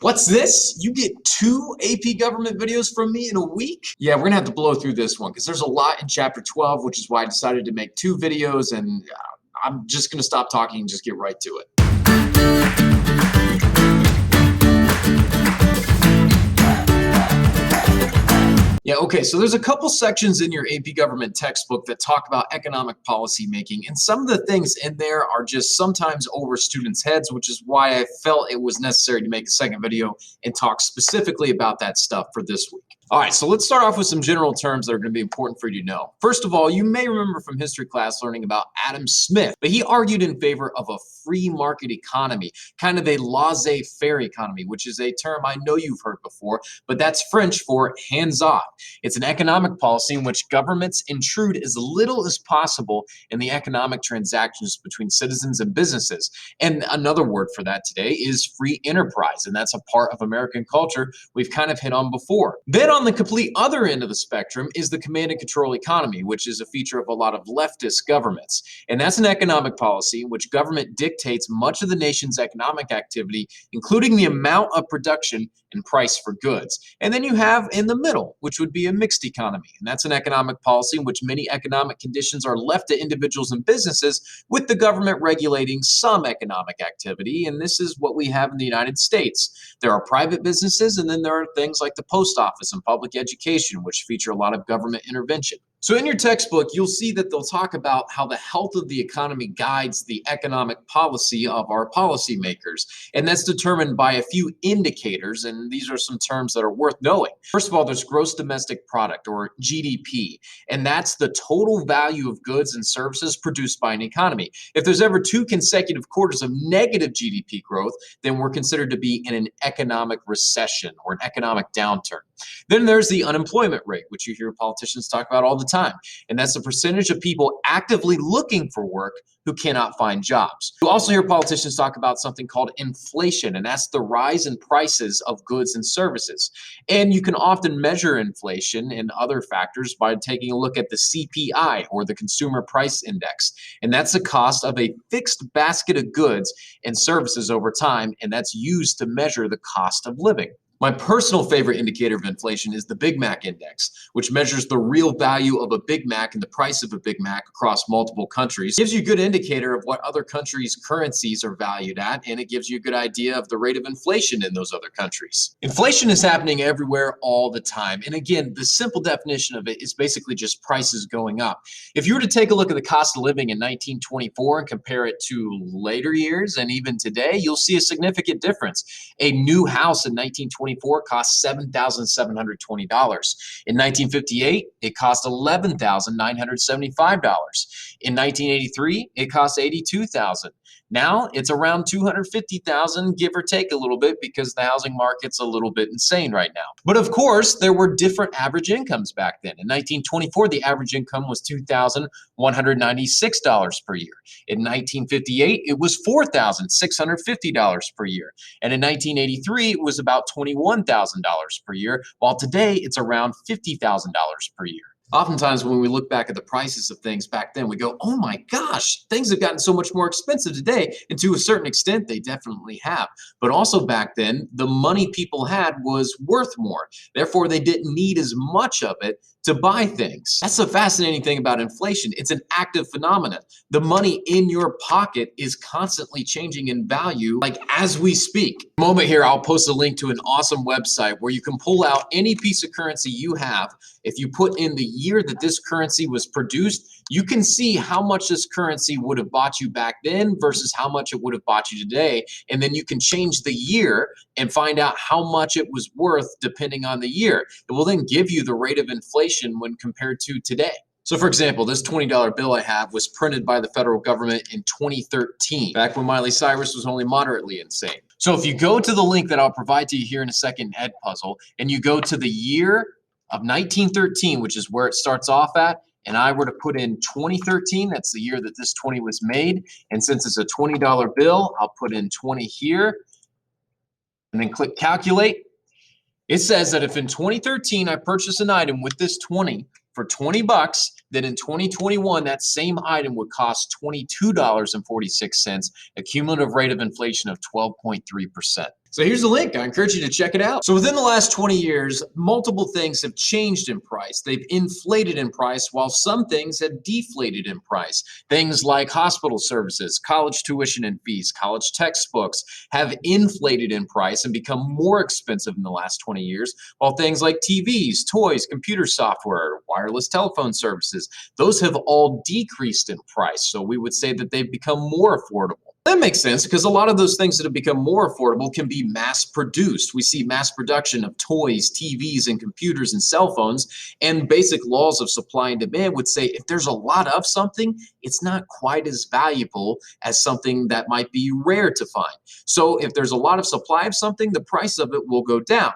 What's this? You get 2 AP government videos from me in a week? Yeah, we're gonna have to blow through this one because there's a lot in chapter 12, which is why I decided to make 2 videos, and I'm just gonna stop talking and just get right to it. Yeah, okay, so there's a couple sections in your AP government textbook that talk about economic policy making, and some of the things in there are just sometimes over students' heads, which is why I felt it was necessary to make a second video and talk specifically about that stuff for this week. All right, so let's start off with some general terms that are going to be important for you to know. First of all, you may remember from history class learning about Adam Smith, but he argued in favor of a free market economy, kind of a laissez-faire economy, which is a term I know you've heard before, but that's French for hands-off. It's an economic policy in which governments intrude as little as possible in the economic transactions between citizens and businesses. And another word for that today is free enterprise, and that's a part of American culture we've kind of hit on before. Then on the complete other end of the spectrum is the command and control economy, which is a feature of a lot of leftist governments. And that's an economic policy in which government dictates much of the nation's economic activity, including the amount of production and price for goods. And then you have in the middle, which would be a mixed economy. And that's an economic policy in which many economic conditions are left to individuals and businesses, with the government regulating some economic activity. And this is what we have in the United States. There are private businesses, and then there are things like the post office and public education, which feature a lot of government intervention. So in your textbook, you'll see that they'll talk about how the health of the economy guides the economic policy of our policymakers. And that's determined by a few indicators, and these are some terms that are worth knowing. First of all, there's gross domestic product, or GDP, and that's the total value of goods and services produced by an economy. If there's ever 2 consecutive quarters of negative GDP growth, then we're considered to be in an economic recession or an economic downturn. Then there's the unemployment rate, which you hear politicians talk about all the time. And that's the percentage of people actively looking for work who cannot find jobs. You also hear politicians talk about something called inflation, and that's the rise in prices of goods and services. And you can often measure inflation and other factors by taking a look at the CPI, or the Consumer Price Index. And that's the cost of a fixed basket of goods and services over time, and that's used to measure the cost of living. My personal favorite indicator of inflation is the Big Mac Index, which measures the real value of a Big Mac and the price of a Big Mac across multiple countries. It gives you a good indicator of what other countries' currencies are valued at, and it gives you a good idea of the rate of inflation in those other countries. Inflation is happening everywhere all the time. And again, the simple definition of it is basically just prices going up. If you were to take a look at the cost of living in 1924 and compare it to later years and even today, you'll see a significant difference. A new house in 1924 cost $7,720. In 1958, it cost $11,975. In 1983, it cost $82,000. Now it's around $250,000, give or take a little bit, because the housing market's a little bit insane right now. But of course, there were different average incomes back then. In 1924, the average income was $2,196 per year. In 1958, it was $4,650 per year. And in 1983, it was about $21,000 per year, while today it's around $50,000 per year. Oftentimes when we look back at the prices of things back then, we go, oh my gosh, things have gotten so much more expensive today. And to a certain extent, they definitely have. But also back then, the money people had was worth more. Therefore, they didn't need as much of it to buy things. That's the fascinating thing about inflation. It's an active phenomenon. The money in your pocket is constantly changing in value, like as we speak. In a moment here, I'll post a link to an awesome website where you can pull out any piece of currency you have. If you put in the year that this currency was produced, you can see how much this currency would have bought you back then versus how much it would have bought you today. And then you can change the year and find out how much it was worth depending on the year. It will then give you the rate of inflation when compared to today. So for example, this $20 bill I have was printed by the federal government in 2013, back when Miley Cyrus was only moderately insane. So if you go to the link that I'll provide to you here in a second, Edpuzzle, and you go to the year of 1913, which is where it starts off at, and I were to put in 2013, that's the year that this 20 was made, and since it's a $20 bill, I'll put in 20 here, and then click calculate. It says that if in 2013 I purchased an item with this 20 for 20 bucks, then in 2021 that same item would cost $22.46, a cumulative rate of inflation of 12.3%. So here's the link. I encourage you to check it out. So within the last 20 years, multiple things have changed in price. They've inflated in price, while some things have deflated in price. Things like hospital services, college tuition and fees, college textbooks have inflated in price and become more expensive in the last 20 years, while things like TVs, toys, computer software, wireless telephone services, those have all decreased in price. So we would say that they've become more affordable. That makes sense because a lot of those things that have become more affordable can be mass produced. We see mass production of toys, TVs, and computers and cell phones. And basic laws of supply and demand would say if there's a lot of something, it's not quite as valuable as something that might be rare to find. So if there's a lot of supply of something, the price of it will go down.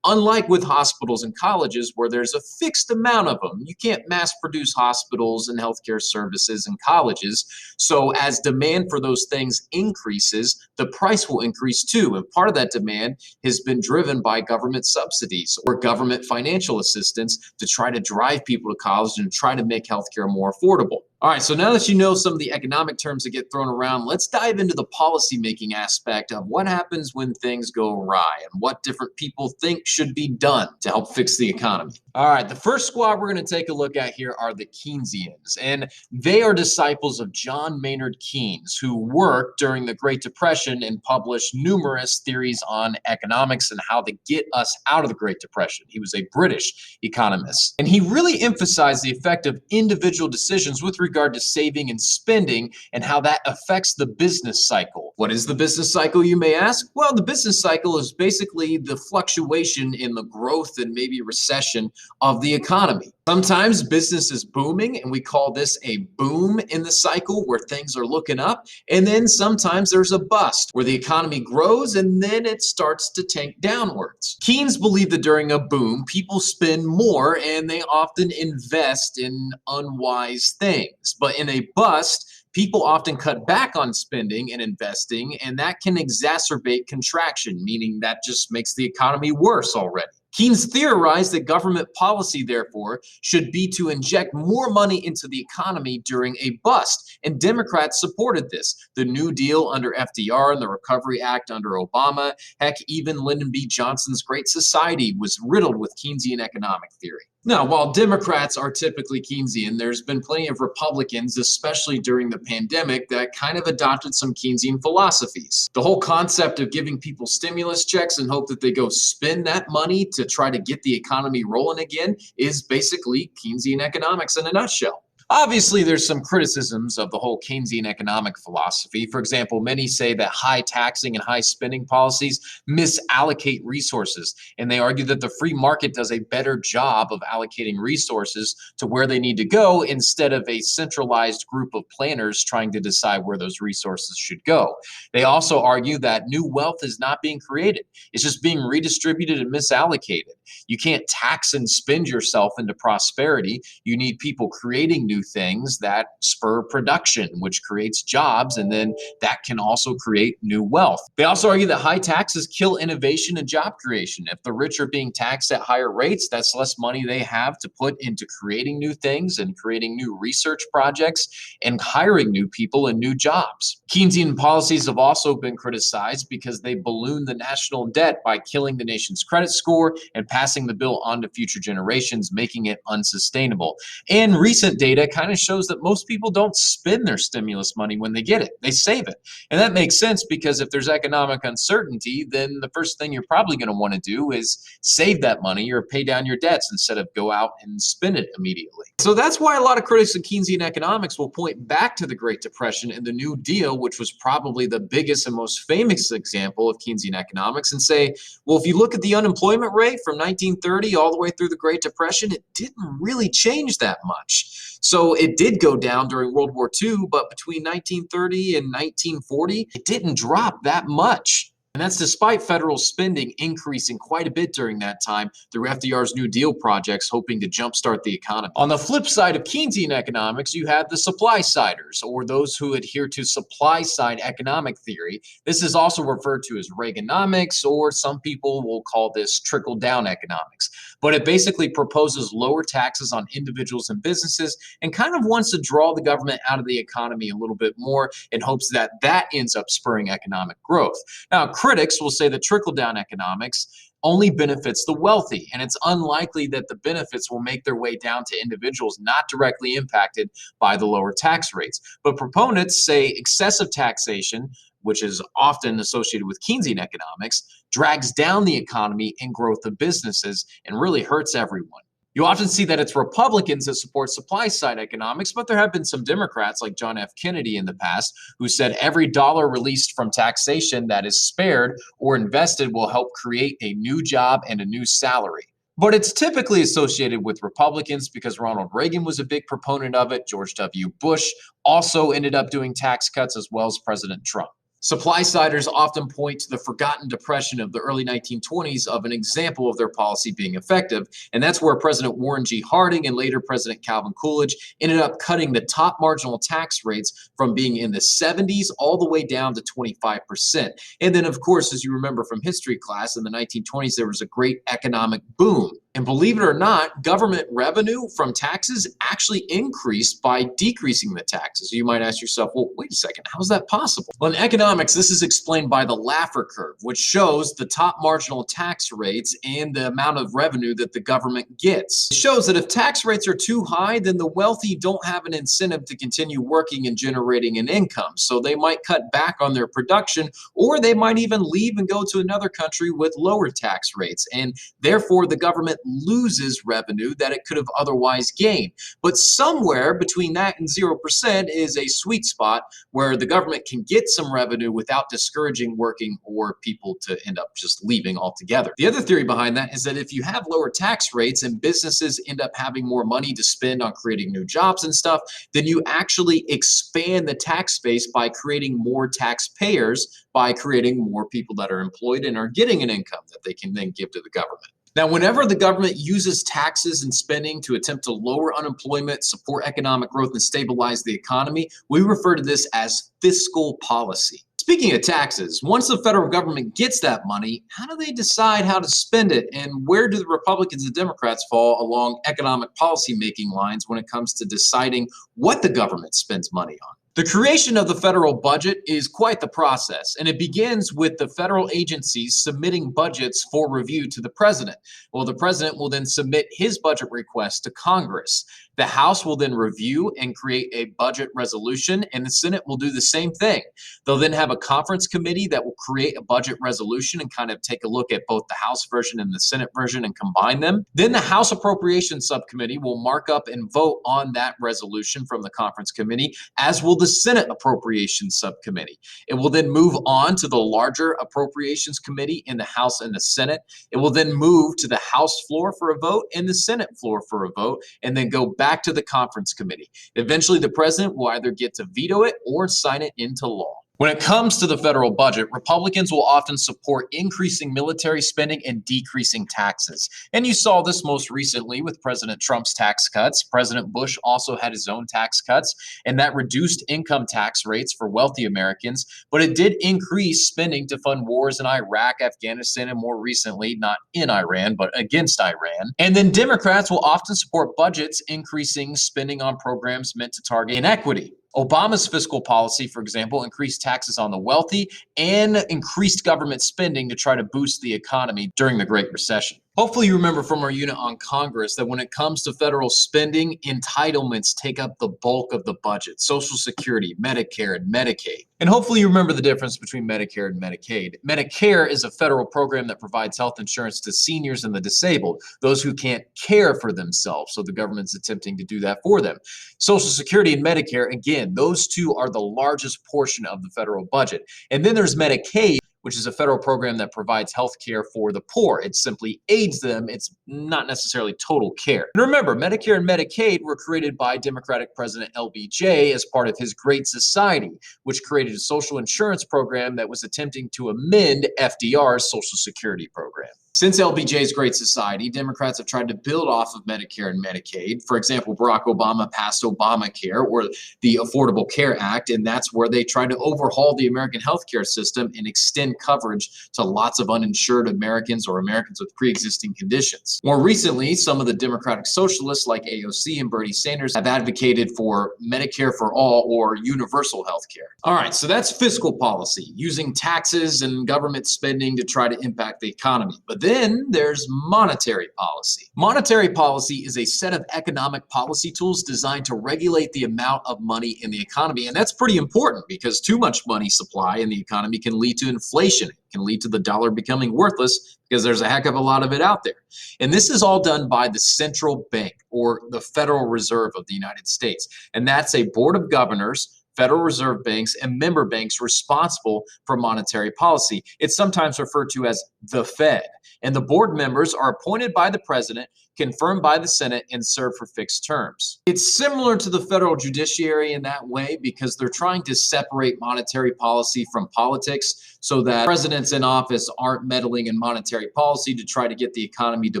Unlike with hospitals and colleges where there's a fixed amount of them, you can't mass produce hospitals and healthcare services and colleges. So as demand for those things increases, the price will increase too. And part of that demand has been driven by government subsidies or government financial assistance to try to drive people to college and try to make healthcare more affordable. All right, so now that you know some of the economic terms that get thrown around, let's dive into the policymaking aspect of what happens when things go awry and what different people think should be done to help fix the economy. All right, the first squad we're going to take a look at here are the Keynesians, and they are disciples of John Maynard Keynes, who worked during the Great Depression and published numerous theories on economics and how to get us out of the Great Depression. He was a British economist, and he really emphasized the effect of individual decisions with regard to saving and spending and how that affects the business cycle. What is the business cycle, you may ask? Well, the business cycle is basically the fluctuation in the growth and maybe recession of the economy. Sometimes business is booming, and we call this a boom in the cycle where things are looking up. And then sometimes there's a bust where the economy grows and then it starts to tank downwards. Keynes believed that during a boom, people spend more and they often invest in unwise things. But in a bust, people often cut back on spending and investing, and that can exacerbate contraction, meaning that just makes the economy worse already. Keynes theorized that government policy, therefore, should be to inject more money into the economy during a bust, and Democrats supported this. The New Deal under FDR and the Recovery Act under Obama, heck, even Lyndon B. Johnson's Great Society was riddled with Keynesian economic theory. Now, while Democrats are typically Keynesian, there's been plenty of Republicans, especially during the pandemic, that kind of adopted some Keynesian philosophies. The whole concept of giving people stimulus checks and hope that they go spend that money to try to get the economy rolling again is basically Keynesian economics in a nutshell. Obviously, there's some criticisms of the whole Keynesian economic philosophy. For example, many say that high taxing and high spending policies misallocate resources, and they argue that the free market does a better job of allocating resources to where they need to go instead of a centralized group of planners trying to decide where those resources should go. They also argue that new wealth is not being created. It's just being redistributed and misallocated. You can't tax and spend yourself into prosperity. You need people creating new things that spur production, which creates jobs, and then that can also create new wealth. They also argue that high taxes kill innovation and job creation. If the rich are being taxed at higher rates, that's less money they have to put into creating new things and creating new research projects and hiring new people and new jobs. Keynesian policies have also been criticized because they balloon the national debt by killing the nation's credit score and passing the bill on to future generations, making it unsustainable. And recent data kind of shows that most people don't spend their stimulus money when they get it. They save it. And that makes sense because if there's economic uncertainty, then the first thing you're probably going to want to do is save that money or pay down your debts instead of go out and spend it immediately. So that's why a lot of critics of Keynesian economics will point back to the Great Depression and the New Deal, which was probably the biggest and most famous example of Keynesian economics, and say, well, if you look at the unemployment rate from 1930 all the way through the Great Depression, it didn't really change that much. So it did go down during World War II, but between 1930 and 1940, it didn't drop that much. And that's despite federal spending increasing quite a bit during that time through FDR's New Deal projects, hoping to jumpstart the economy. On the flip side of Keynesian economics, you have the supply-siders, or those who adhere to supply-side economic theory. This is also referred to as Reaganomics, or some people will call this Trickle-Down Economics. But it basically proposes lower taxes on individuals and businesses and kind of wants to draw the government out of the economy a little bit more in hopes that that ends up spurring economic growth. Now, critics will say that trickle-down economics only benefits the wealthy, and it's unlikely that the benefits will make their way down to individuals not directly impacted by the lower tax rates. But proponents say excessive taxation, which is often associated with Keynesian economics, drags down the economy and growth of businesses and really hurts everyone. You often see that it's Republicans that support supply-side economics, but there have been some Democrats like John F. Kennedy in the past who said every dollar released from taxation that is spared or invested will help create a new job and a new salary. But it's typically associated with Republicans because Ronald Reagan was a big proponent of it. George W. Bush also ended up doing tax cuts, as well as President Trump. Supply-siders often point to the forgotten depression of the early 1920s of an example of their policy being effective, and that's where President Warren G. Harding and later President Calvin Coolidge ended up cutting the top marginal tax rates from being in the 70s all the way down to 25%. And then, of course, as you remember from history class, in the 1920s, there was a great economic boom. And believe it or not, government revenue from taxes actually increased by decreasing the taxes. You might ask yourself, well, wait a second, how is that possible? Well, in economics, this is explained by the Laffer curve, which shows the top marginal tax rates and the amount of revenue that the government gets. It shows that if tax rates are too high, then the wealthy don't have an incentive to continue working and generating an income. So they might cut back on their production, or they might even leave and go to another country with lower tax rates. And therefore, the government loses revenue that it could have otherwise gained. But somewhere between that and 0% is a sweet spot where the government can get some revenue without discouraging working or people to end up just leaving altogether. The other theory behind that is that if you have lower tax rates and businesses end up having more money to spend on creating new jobs and stuff, then you actually expand the tax base by creating more taxpayers, by creating more people that are employed and are getting an income that they can then give to the government. Now, whenever the government uses taxes and spending to attempt to lower unemployment, support economic growth, and stabilize the economy, we refer to this as fiscal policy. Speaking of taxes, once the federal government gets that money, how do they decide how to spend it? And where do the Republicans and Democrats fall along economic policy making lines when it comes to deciding what the government spends money on? The creation of the federal budget is quite the process, and it begins with the federal agencies submitting budgets for review to the president. Well, the president will then submit his budget request to Congress. The House will then review and create a budget resolution, and the Senate will do the same thing. They'll then have a conference committee that will create a budget resolution and kind of take a look at both the House version and the Senate version and combine them. Then the House Appropriations Subcommittee will mark up and vote on that resolution from the conference committee, as will the Senate Appropriations Subcommittee. It will then move on to the larger Appropriations Committee in the House and the Senate. It will then move to the House floor for a vote and the Senate floor for a vote, and then go back to the conference committee. Eventually, the president will either get to veto it or sign it into law. When it comes to the federal budget, Republicans will often support increasing military spending and decreasing taxes. And you saw this most recently with President Trump's tax cuts. President Bush also had his own tax cuts, and that reduced income tax rates for wealthy Americans, but it did increase spending to fund wars in Iraq, Afghanistan, and more recently, not in Iran, but against Iran. And then Democrats will often support budgets increasing spending on programs meant to target inequity. Obama's fiscal policy, for example, increased taxes on the wealthy and increased government spending to try to boost the economy during the Great Recession. Hopefully you remember from our unit on Congress that when it comes to federal spending, entitlements take up the bulk of the budget: Social Security, Medicare, and Medicaid. And hopefully you remember the difference between Medicare and Medicaid. Medicare is a federal program that provides health insurance to seniors and the disabled, those who can't care for themselves, so the government's attempting to do that for them. Social Security and Medicare, again, those two are the largest portion of the federal budget. And then there's Medicaid, which is a federal program that provides health care for the poor. It simply aids them. It's not necessarily total care. And remember, Medicare and Medicaid were created by Democratic President LBJ as part of his Great Society, which created a social insurance program that was attempting to amend FDR's Social Security program. Since LBJ's Great Society, Democrats have tried to build off of Medicare and Medicaid. For example, Barack Obama passed Obamacare, or the Affordable Care Act, and that's where they tried to overhaul the American healthcare system and extend coverage to lots of uninsured Americans or Americans with pre-existing conditions. More recently, some of the Democratic socialists like AOC and Bernie Sanders have advocated for Medicare for all or universal healthcare. All right, so that's fiscal policy, using taxes and government spending to try to impact the economy. But then there's monetary policy. Monetary policy is a set of economic policy tools designed to regulate the amount of money in the economy. And that's pretty important because too much money supply in the economy can lead to inflation. It can lead to the dollar becoming worthless because there's a heck of a lot of it out there. And this is all done by the central bank, or the Federal Reserve of the United States. And that's a board of governors, Federal Reserve banks, and member banks responsible for monetary policy. It's sometimes referred to as the Fed. And the board members are appointed by the president, confirmed by the Senate, and serve for fixed terms. It's similar to the federal judiciary in that way because they're trying to separate monetary policy from politics so that presidents in office aren't meddling in monetary policy to try to get the economy to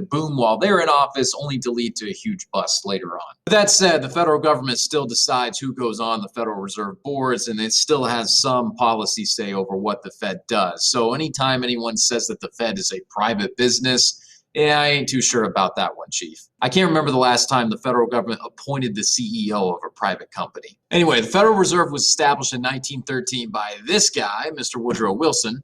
boom while they're in office, only to lead to a huge bust later on. With that said, the federal government still decides who goes on the Federal Reserve boards, and it still has some policy say over what the Fed does. So anytime anyone says that the Fed is a private business, yeah, I ain't too sure about that one, Chief. I can't remember the last time the federal government appointed the CEO of a private company. Anyway, the Federal Reserve was established in 1913 by this guy, Mr. Woodrow Wilson.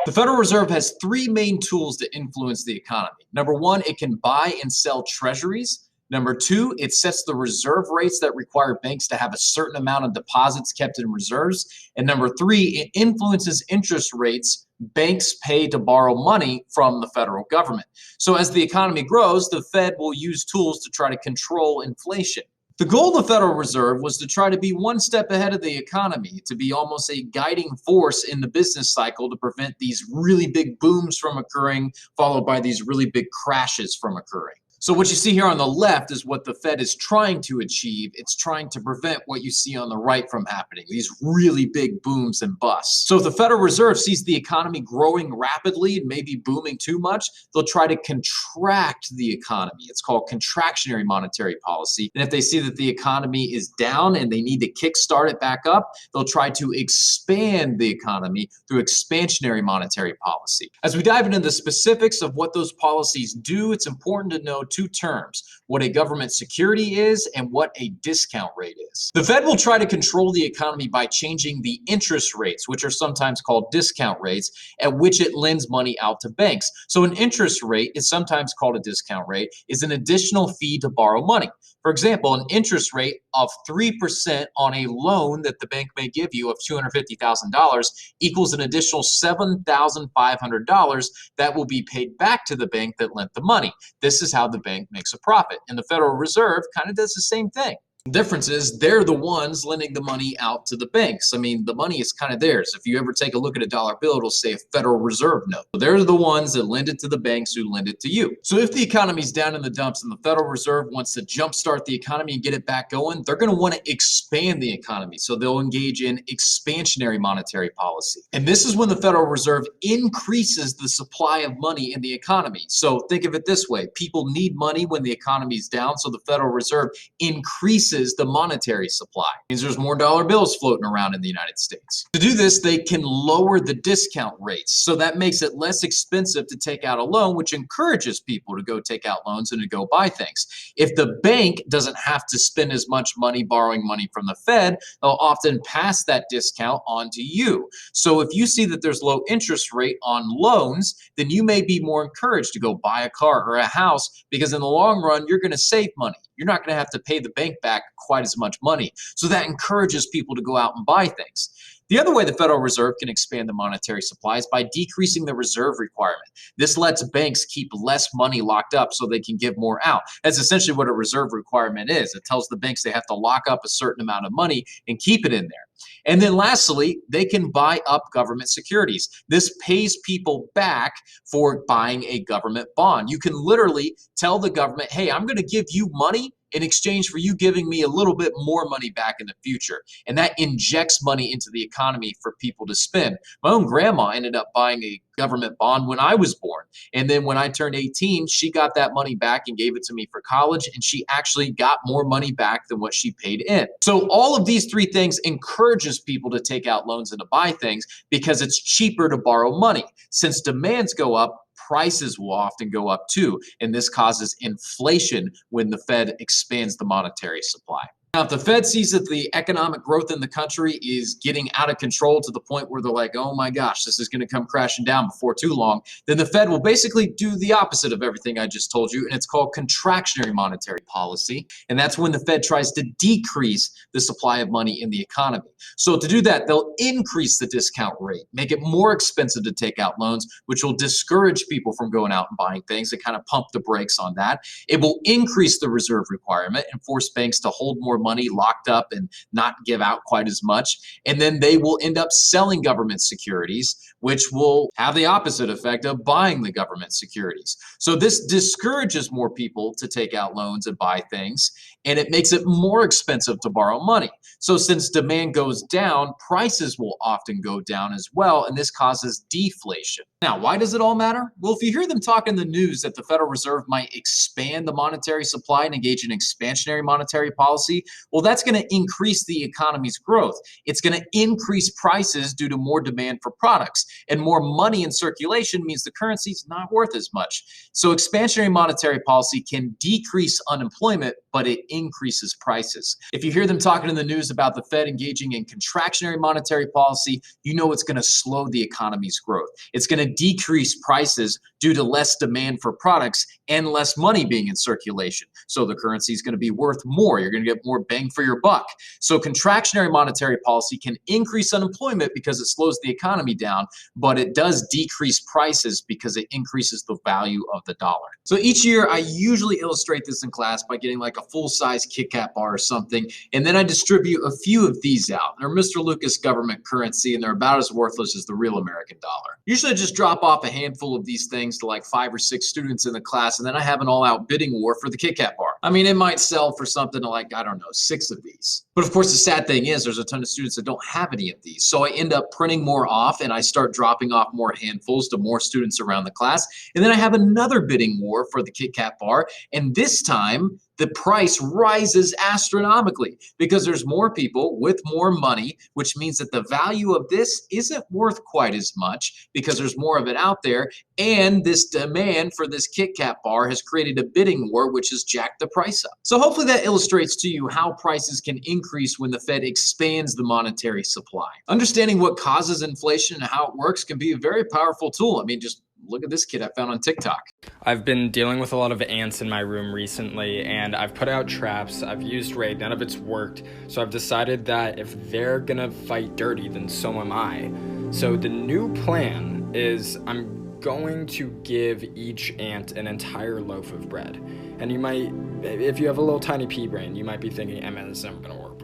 The Federal Reserve has three main tools to influence the economy. Number one, it can buy and sell treasuries. Number two, it sets the reserve rates that require banks to have a certain amount of deposits kept in reserves. And number three, it influences interest rates banks pay to borrow money from the federal government. So as the economy grows, the Fed will use tools to try to control inflation. The goal of the Federal Reserve was to try to be one step ahead of the economy, to be almost a guiding force in the business cycle to prevent these really big booms from occurring, followed by these really big crashes from occurring. So what you see here on the left is what the Fed is trying to achieve. It's trying to prevent what you see on the right from happening, these really big booms and busts. So if the Federal Reserve sees the economy growing rapidly and maybe booming too much, they'll try to contract the economy. It's called contractionary monetary policy. And if they see that the economy is down and they need to kickstart it back up, they'll try to expand the economy through expansionary monetary policy. As we dive into the specifics of what those policies do, it's important to know two terms: what a government security is and what a discount rate is. The Fed will try to control the economy by changing the interest rates, which are sometimes called discount rates, at which it lends money out to banks. So an interest rate is sometimes called a discount rate, is an additional fee to borrow money. For example, an interest rate of 3% on a loan that the bank may give you of $250,000 equals an additional $7,500 that will be paid back to the bank that lent the money. This is how the bank makes a profit. And the Federal Reserve kind of does the same thing. The difference is they're the ones lending the money out to the banks. I mean, the money is kind of theirs. If you ever take a look at a dollar bill, it'll say a Federal Reserve note. So they're the ones that lend it to the banks who lend it to you. So if the economy's down in the dumps and the Federal Reserve wants to jumpstart the economy and get it back going, they're going to want to expand the economy. So they'll engage in expansionary monetary policy. And this is when the Federal Reserve increases the supply of money in the economy. So think of it this way. People need money when the economy's down, so the Federal Reserve increases the monetary supply. It means there's more dollar bills floating around in the United States. To do this, they can lower the discount rates. So that makes it less expensive to take out a loan, which encourages people to go take out loans and to go buy things. If the bank doesn't have to spend as much money borrowing money from the Fed, they'll often pass that discount on to you. So if you see that there's low interest rate on loans, then you may be more encouraged to go buy a car or a house because in the long run, you're going to save money. You're not going to have to pay the bank back quite as much money. So that encourages people to go out and buy things. The other way the Federal Reserve can expand the monetary supply is by decreasing the reserve requirement. This lets banks keep less money locked up so they can give more out. That's essentially what a reserve requirement is. It tells the banks they have to lock up a certain amount of money and keep it in there. And then lastly, they can buy up government securities. This pays people back for buying a government bond. You can literally tell the government, hey, I'm going to give you money in exchange for you giving me a little bit more money back in the future. And that injects money into the economy for people to spend. My own grandma ended up buying a government bond when I was born. And then when I turned 18, she got that money back and gave it to me for college. And she actually got more money back than what she paid in. So all of these three things encourages people to take out loans and to buy things because it's cheaper to borrow money. Since demands go up, prices will often go up too. And this causes inflation when the Fed expands the monetary supply. Now, if the Fed sees that the economic growth in the country is getting out of control to the point where they're like, oh my gosh, this is going to come crashing down before too long, then the Fed will basically do the opposite of everything I just told you, and it's called contractionary monetary policy. And that's when the Fed tries to decrease the supply of money in the economy. So to do that, they'll increase the discount rate, make it more expensive to take out loans, which will discourage people from going out and buying things and kind of pump the brakes on that. It will increase the reserve requirement and force banks to hold more money locked up and not give out quite as much. And then they will end up selling government securities, which will have the opposite effect of buying the government securities. So this discourages more people to take out loans and buy things, and it makes it more expensive to borrow money. So since demand goes down, prices will often go down as well, and this causes deflation. Now, why does it all matter? Well, if you hear them talk in the news that the Federal Reserve might expand the monetary supply and engage in expansionary monetary policy, well, that's going to increase the economy's growth. It's going to increase prices due to more demand for products, and more money in circulation means the currency is not worth as much. So expansionary monetary policy can decrease unemployment, but it increases prices. If you hear them talking in the news about the Fed engaging in contractionary monetary policy, you know it's going to slow the economy's growth. It's going to decrease prices due to less demand for products and less money being in circulation. So the currency is going to be worth more. You're going to get more bang for your buck. So contractionary monetary policy can increase unemployment because it slows the economy down, but it does decrease prices because it increases the value of the dollar. So each year I usually illustrate this in class by getting like a full-size Kit Kat bar or something, and then I distribute a few of these out. They're Mr. Lucas government currency, and they're about as worthless as the real American dollar. Usually I just drop off a handful of these things to like 5 or 6 students in the class, and then I have an all-out bidding war for the Kit Kat bar. I mean, it might sell for something like, I don't know, 6 of these. But of course, the sad thing is there's a ton of students that don't have any of these. So I end up printing more off, and I start dropping off more handfuls to more students around the class. And then I have another bidding war for the Kit Kat bar, and this time the price rises astronomically because there's more people with more money, which means that the value of this isn't worth quite as much because there's more of it out there. And this demand for this Kit Kat bar has created a bidding war, which has jacked the price up. So hopefully that illustrates to you how prices can increase when the Fed expands the monetary supply. Understanding what causes inflation and how it works can be a very powerful tool. I mean, just look at this kid I found on TikTok. I've been dealing with a lot of ants in my room recently, and I've put out traps, I've used raid, none of it's worked, so I've decided that if they're gonna fight dirty, then so am I. So the new plan is I'm going to give each ant an entire loaf of bread. And you might, if you have a little tiny pea brain, you might be thinking, this isn't gonna work.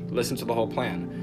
Listen to the whole plan.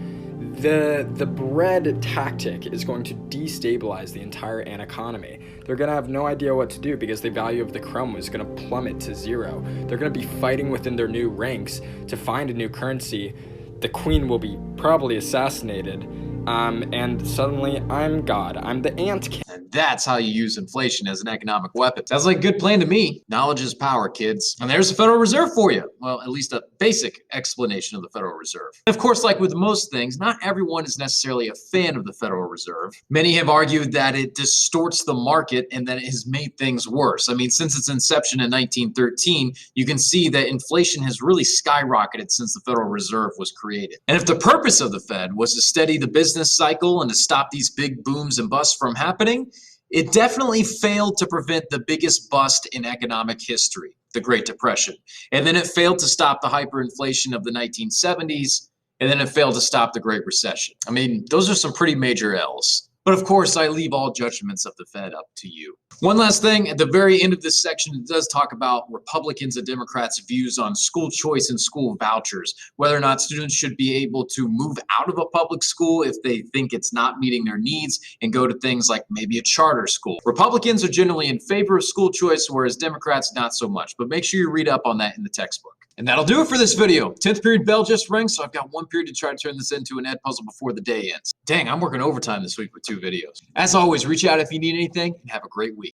The bread tactic is going to destabilize the entire ant economy. They're going to have no idea what to do because the value of the crumb is going to plummet to 0. They're going to be fighting within their new ranks to find a new currency. The queen will be probably assassinated, and suddenly I'm God. I'm the ant king. And that's how you use inflation as an economic weapon. Sounds like a good plan to me. Knowledge is power, kids. And there's the Federal Reserve for you. Well, at least a basic explanation of the Federal Reserve. And of course, like with most things, not everyone is necessarily a fan of the Federal Reserve. Many have argued that it distorts the market and that it has made things worse. I mean, since its inception in 1913, you can see that inflation has really skyrocketed since the Federal Reserve was created. And if the purpose of the Fed was to steady the business cycle and to stop these big booms and busts from happening, it definitely failed to prevent the biggest bust in economic history, the Great Depression. And then it failed to stop the hyperinflation of the 1970s, and then it failed to stop the Great Recession. I mean, those are some pretty major L's. But of course, I leave all judgments of the Fed up to you. One last thing, at the very end of this section, it does talk about Republicans and Democrats' views on school choice and school vouchers, whether or not students should be able to move out of a public school if they think it's not meeting their needs and go to things like maybe a charter school. Republicans are generally in favor of school choice, whereas Democrats not so much, but make sure you read up on that in the textbook. And that'll do it for this video. 10th period bell just rang, so I've got one period to try to turn this into an ed puzzle before the day ends. Dang, I'm working overtime this week with 2 videos. As always, reach out if you need anything, and have a great week.